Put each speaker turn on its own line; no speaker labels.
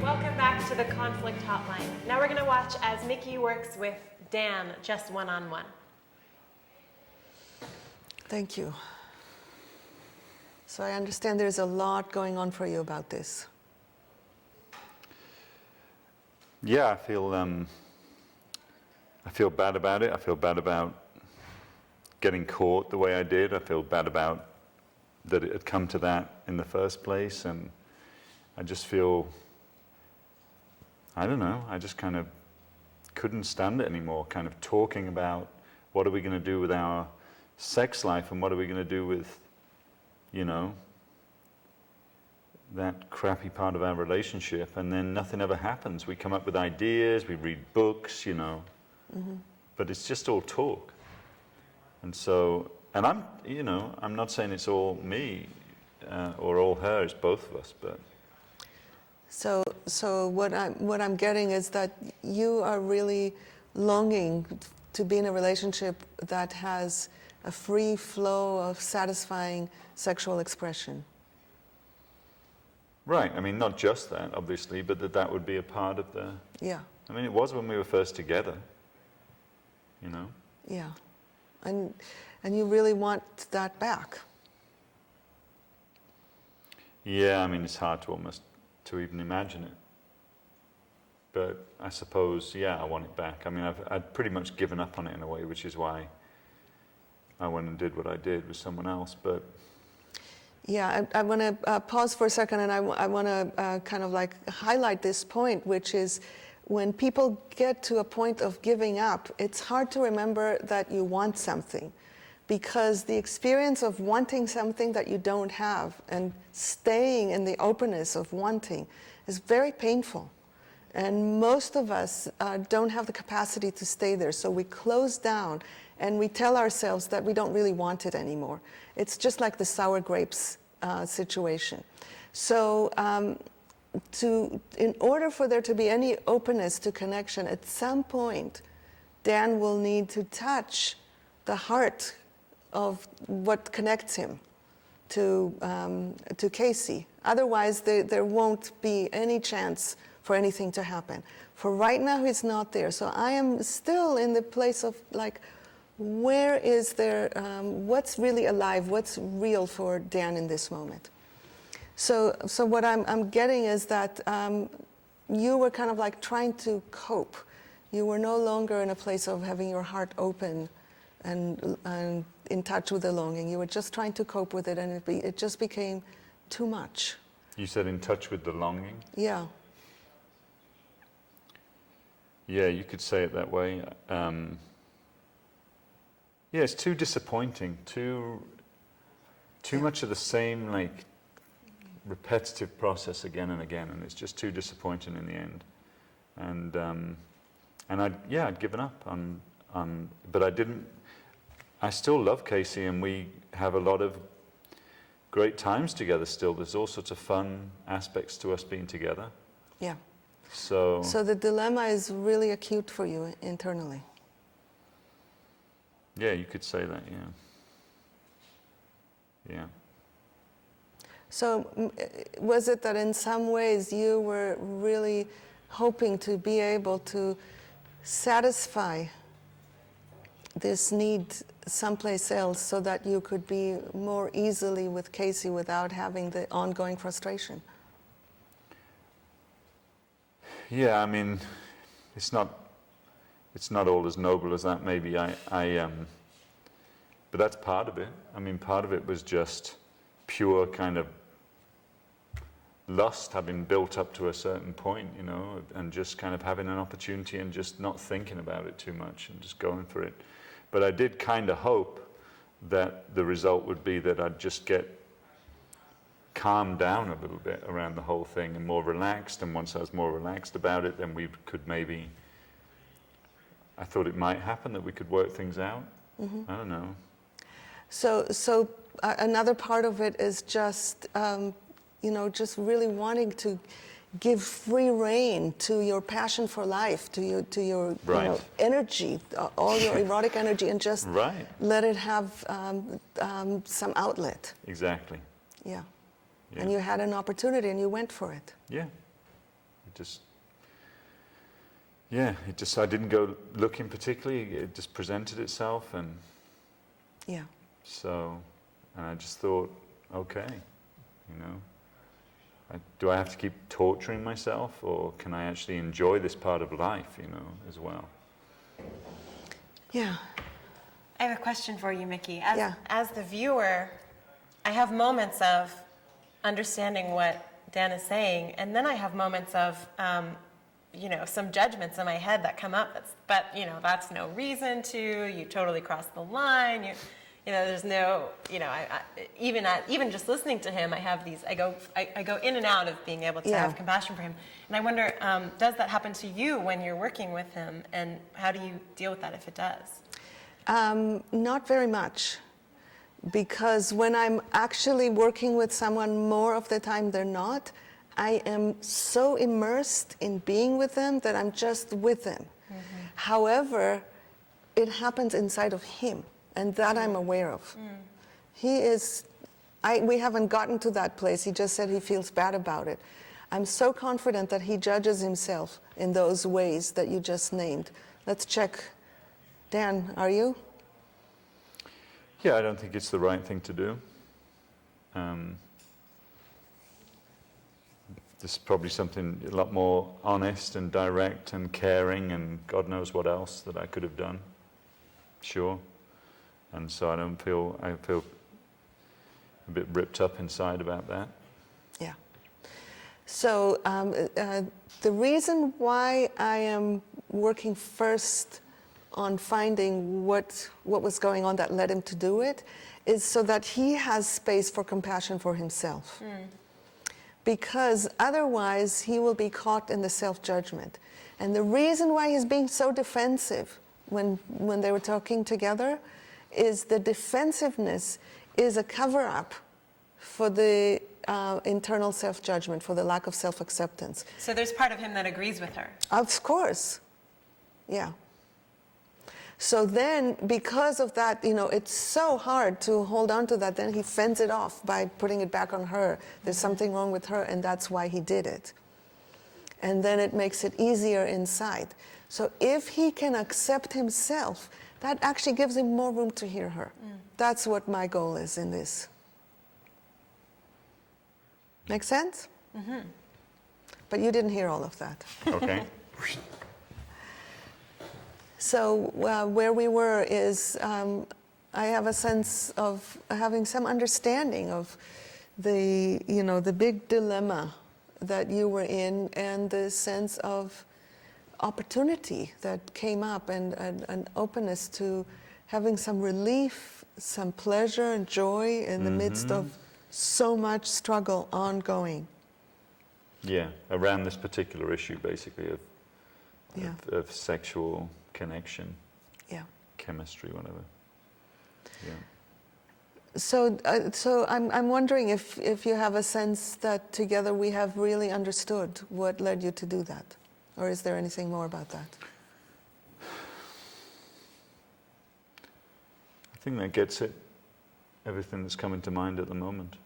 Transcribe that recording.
Welcome back to the Conflict Hotline. Now we're going to watch as Miki works with Dan just one-on-one.
Thank you. So I understand there's a lot going on for you about this.
Yeah, I feel bad about it. I feel bad about getting caught the way I did. I feel bad about that it had come to that in the first place, and I just feel, I don't know, I just kind of couldn't stand it anymore, kind of talking about what are we going to do with our sex life and what are we going to do with, you know, that crappy part of our relationship, and then nothing ever happens. We come up with ideas, we read books, you know, but it's just all talk. And so, and I'm, you know, I'm not saying it's all me or all her, it's both of us, but.
So what I'm getting is that you are really longing to be in a relationship that has a free flow of satisfying sexual expression.
Right, I mean, not just that, obviously, but that would be a part of the...
Yeah.
I mean, it was when we were first together, you know?
Yeah. And you really want that back.
Yeah, I mean, it's hard to even imagine it. But I suppose, yeah, I want it back. I mean, I'd pretty much given up on it in a way, which is why I went and did what I did with someone else, but...
Yeah, I want to pause for a second, and I want to kind of like highlight this point, which is when people get to a point of giving up, it's hard to remember that you want something, because the experience of wanting something that you don't have and staying in the openness of wanting is very painful. And most of us don't have the capacity to stay there, so we close down and we tell ourselves that we don't really want it anymore. It's just like the sour grapes situation. So in order for there to be any openness to connection, at some point, Dan will need to touch the heart of what connects him to Casey. Otherwise, there won't be any chance for anything to happen. For right now, he's not there. So I am still in the place of like, where is there, what's really alive, what's real for Dan in this moment? So what I'm getting is that you were kind of like trying to cope. You were no longer in a place of having your heart open and in touch with the longing. You were just trying to cope with it, and it just became too much.
You said in touch with the longing?
Yeah.
Yeah, you could say it that way. Yeah, it's too disappointing, too much of the same, like, repetitive process again and again, and it's just too disappointing in the end. And I'd given up on, but I still love Casey, and we have a lot of great times together still. There's all sorts of fun aspects to us being together.
Yeah.
So
the dilemma is really acute for you internally.
Yeah, you could say that, yeah. Yeah.
So was it that in some ways you were really hoping to be able to satisfy this need someplace else so that you could be more easily with Casey without having the ongoing frustration?
Yeah, I mean, it's not all as noble as that, maybe. But that's part of it. I mean, part of it was just pure kind of lust having built up to a certain point, you know, and just kind of having an opportunity and just not thinking about it too much and just going for it. But I did kind of hope that the result would be that I'd just get calmed down a little bit around the whole thing and more relaxed. And once I was more relaxed about it, then we could maybe, I thought it might happen that we could work things out. Mm-hmm. I don't know.
So another part of it is just, just really wanting to give free rein to your passion for life, to your
right.
Energy, all your erotic energy, and just
right.
let it have some outlet.
Exactly.
Yeah. And you had an opportunity and you went for it.
Yeah, I didn't go looking particularly. It just presented itself, and
Yeah.
so, and I just thought, okay, you know, do I have to keep torturing myself, or can I actually enjoy this part of life, you know, as well?
Yeah.
I have a question for you, Miki.
Yeah.
As the viewer, I have moments of understanding what Dan is saying, and then I have moments of, you know, some judgments in my head that come up. That's no reason to. You totally crossed the line. You know, there's no, you know, even just listening to him, I have these. I go in and out of being able to
Yeah.
have compassion for him, and I wonder, does that happen to you when you're working with him, and how do you deal with that if it does?
Not very much, because when I'm actually working with someone, more of the time than not, I am so immersed in being with them that I'm just with them. Mm-hmm. However, it happens inside of him, and that I'm aware of. We haven't gotten to that place. He just said he feels bad about it. I'm so confident that he judges himself in those ways that you just named. Let's check. Dan, are you?
Yeah, I don't think it's the right thing to do. This is probably something a lot more honest and direct and caring and God knows what else that I could have done. Sure. And so I feel a bit ripped up inside about that.
Yeah. So the reason why I am working first on finding what was going on that led him to do it is so that he has space for compassion for himself. Because otherwise he will be caught in the self-judgment. And the reason why he's being so defensive when they were talking together is the defensiveness is a cover-up for the internal self-judgment, for the lack of self-acceptance.
So there's part of him that agrees with her.
Of course, yeah. So then, because of that, you know, it's so hard to hold on to that. Then he fends it off by putting it back on her. There's something wrong with her, and that's why he did it. And then it makes it easier inside. So if he can accept himself, that actually gives him more room to hear her. That's what my goal is in this. Make sense? Mm-hmm. But you didn't hear all of that.
Okay.
So where we were is I have a sense of having some understanding of the big dilemma that you were in and the sense of opportunity that came up and an openness to having some relief, some pleasure and joy in the midst of so much struggle ongoing.
Yeah, around this particular issue, basically,
Yeah.
of sexual connection,
Yeah.
chemistry, whatever. Yeah.
So I'm wondering if you have a sense that together we have really understood what led you to do that, or is there anything more about that?
I think that gets it. Everything that's coming to mind at the moment.